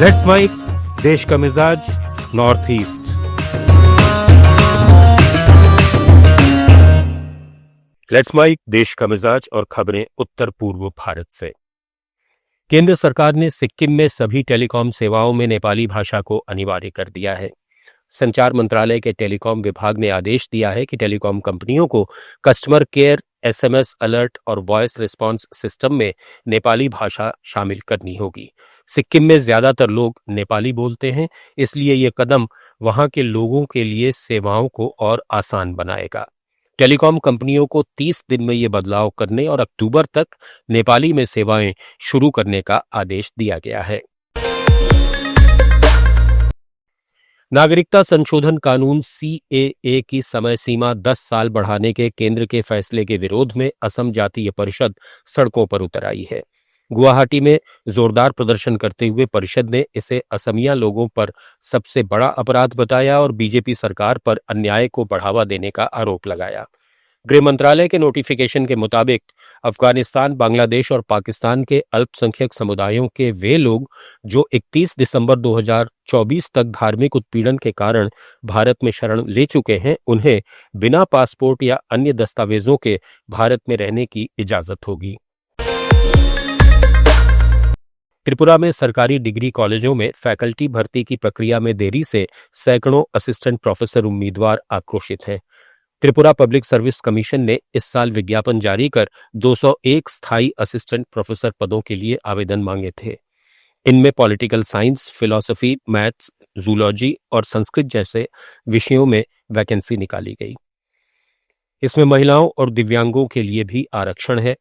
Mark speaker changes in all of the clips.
Speaker 1: Let's mic देश का मिजाज नॉर्थ ईस्ट। लेट्स माइक देश का मिजाज और खबरें उत्तर पूर्व भारत से। केंद्र सरकार ने सिक्किम में सभी टेलीकॉम सेवाओं में नेपाली भाषा को अनिवार्य कर दिया है। संचार मंत्रालय के टेलीकॉम विभाग ने आदेश दिया है कि टेलीकॉम कंपनियों को कस्टमर केयर, एसएमएस अलर्ट और वॉइस रिस्पांस सिस्टम में नेपाली भाषा शामिल करनी होगी। सिक्किम में ज्यादातर लोग नेपाली बोलते हैं, इसलिए ये कदम वहां के लोगों के लिए सेवाओं को और आसान बनाएगा। टेलीकॉम कंपनियों को 30 दिन में ये बदलाव करने और अक्टूबर तक नेपाली में सेवाएं शुरू करने का आदेश दिया गया है। नागरिकता संशोधन कानून सीएए की समय सीमा 10 साल बढ़ाने के केंद्र के फैसले के विरोध में असम जातीय परिषद सड़कों पर उतर आई है। गुवाहाटी में जोरदार प्रदर्शन करते हुए परिषद ने इसे असमिया लोगों पर सबसे बड़ा अपराध बताया और बीजेपी सरकार पर अन्याय को बढ़ावा देने का आरोप लगाया। गृह मंत्रालय के नोटिफिकेशन के मुताबिक अफगानिस्तान, बांग्लादेश और पाकिस्तान के अल्पसंख्यक समुदायों के वे लोग जो 31 दिसंबर 2024 तक धार्मिक उत्पीड़न के कारण भारत में शरण ले चुके हैं, उन्हें बिना पासपोर्ट या अन्य दस्तावेजों के भारत में रहने की इजाजत होगी। त्रिपुरा में सरकारी डिग्री कॉलेजों में फैकल्टी भर्ती की प्रक्रिया में देरी से सैकड़ों असिस्टेंट प्रोफेसर उम्मीदवार आक्रोशित हैं। त्रिपुरा पब्लिक सर्विस कमीशन ने इस साल विज्ञापन जारी कर 201 स्थायी असिस्टेंट प्रोफेसर पदों के लिए आवेदन मांगे थे। इनमें political science, philosophy, maths, zoology और संस्कृत जैसे विषयों में वैकेंसी निकाली गई। इसमें महिलाओं और दिव्यांगों के लिए भी आरक्षण है,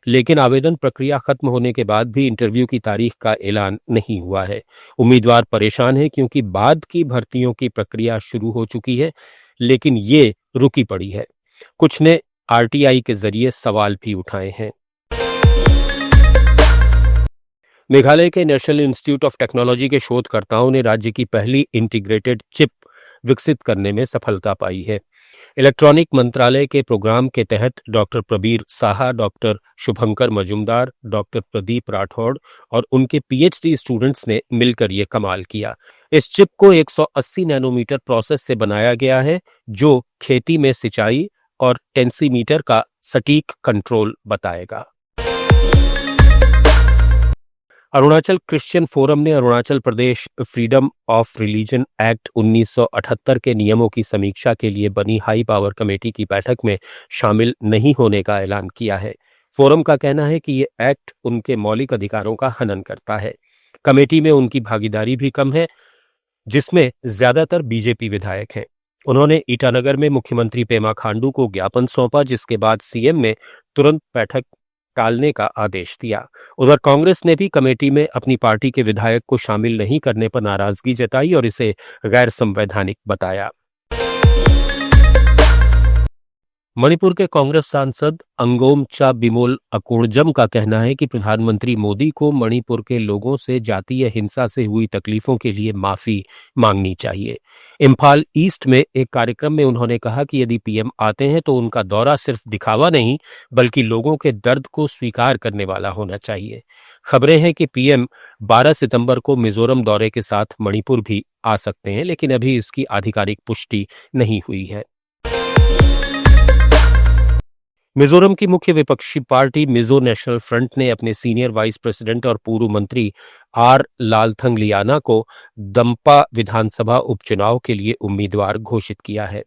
Speaker 1: लेकिन आवेदन प्रक्रिया खत्म होने के बाद भी इंटरव्यू की तारीख का ऐलान नहीं हुआ है। उम्मीदवार परेशान हैं क्योंकि बाद की भर्तियों की प्रक्रिया शुरू हो चुकी है, लेकिन ये रुकी पड़ी है। कुछ ने आरटीआई के जरिए सवाल भी उठाए हैं। मेघालय के नेशनल इंस्टीट्यूट ऑफ टेक्नोलॉजी के शोधकर्ताओं ने राज्य की पहली इंटीग्रेटेड चिप विकसित करने में सफलता पाई है। इलेक्ट्रॉनिक मंत्रालय के प्रोग्राम के तहत डॉक्टर प्रबीर साहा, डॉक्टर शुभंकर मजुमदार, डॉक्टर प्रदीप राठौड़ और उनके पीएचडी स्टूडेंट्स ने मिलकर ये कमाल किया। इस चिप को 180 नैनोमीटर प्रोसेस से बनाया गया है, जो खेती में सिंचाई और टेंसीमीटर का सटीक कंट्रोल बताएगा। अरुणाचल क्रिश्चियन फोरम ने Arunachal Pradesh freedom of religion act 1978 के नियमों की समीक्षा के लिए बनी हाई पावर कमेटी की बैठक में शामिल नहीं होने का ऐलान किया है। फोरम का कहना है कि ये एक्ट उनके मौलिक अधिकारों का हनन करता है। कमेटी में उनकी भागीदारी भी कम है, जिसमें ज्यादातर बीजेपी विधायक हैं। उन्होंने ईटानगर में मुख्यमंत्री पेमा खांडू को ज्ञापन सौंपा, जिसके बाद सीएम ने तुरंत बैठक टालने का आदेश दिया। उधर कांग्रेस ने भी कमेटी में अपनी पार्टी के विधायक को शामिल नहीं करने पर नाराजगी जताई और इसे गैर संवैधानिक बताया। मणिपुर के कांग्रेस सांसद अंगोम चा बिमोल अकोड़जम का कहना है कि प्रधानमंत्री मोदी को मणिपुर के लोगों से जातीय हिंसा से हुई तकलीफों के लिए माफी मांगनी चाहिए। इम्फाल ईस्ट में एक कार्यक्रम में उन्होंने कहा कि यदि पीएम आते हैं तो उनका दौरा सिर्फ दिखावा नहीं, बल्कि लोगों के दर्द को स्वीकार करने वाला होना चाहिए। खबरें हैं कि पीएम 12 सितंबर को मिजोरम दौरे के साथ मणिपुर भी आ सकते हैं, लेकिन अभी इसकी आधिकारिक पुष्टि नहीं हुई है। मिजोरम की मुख्य विपक्षी पार्टी मिजो नेशनल फ्रंट ने अपने सीनियर वाइस प्रेसिडेंट और पूर्व मंत्री आर लालथंगलियाना को दंपा विधानसभा उपचुनाव के लिए उम्मीदवार घोषित किया है।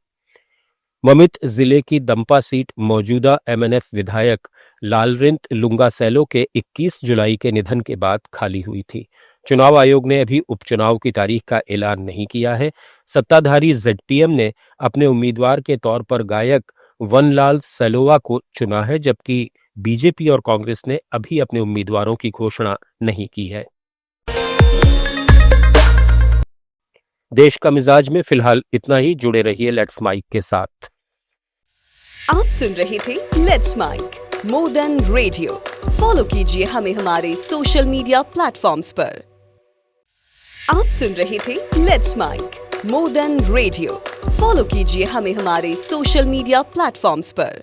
Speaker 1: ममित जिले की दंपा सीट मौजूदा एमएनएफ विधायक लालरिंत लुंगासेलो के 21 जुलाई के निधन के बाद खाली हुई थी। चुनाव आयोग ने अभी उपचुनाव की तारीख का ऐलान नहीं किया है। सत्ताधारी जेडपीएम ने अपने उम्मीदवार के तौर पर गायक वनलाल सेलोवा को चुना है, जबकि बीजेपी और कांग्रेस ने अभी अपने उम्मीदवारों की घोषणा नहीं की है। देश का मिजाज में फिलहाल इतना ही। जुड़े रहिए लेट्स माइक के साथ।
Speaker 2: आप सुन रहे थे let's mic more than radio. Follow कीजिए हमें हमारे सोशल मीडिया प्लेटफॉर्म्स पर। आप सुन रहे थे let's mic more than radio. Follow कीजिए हमें हमारे सोशल मीडिया प्लेटफॉर्म्स पर।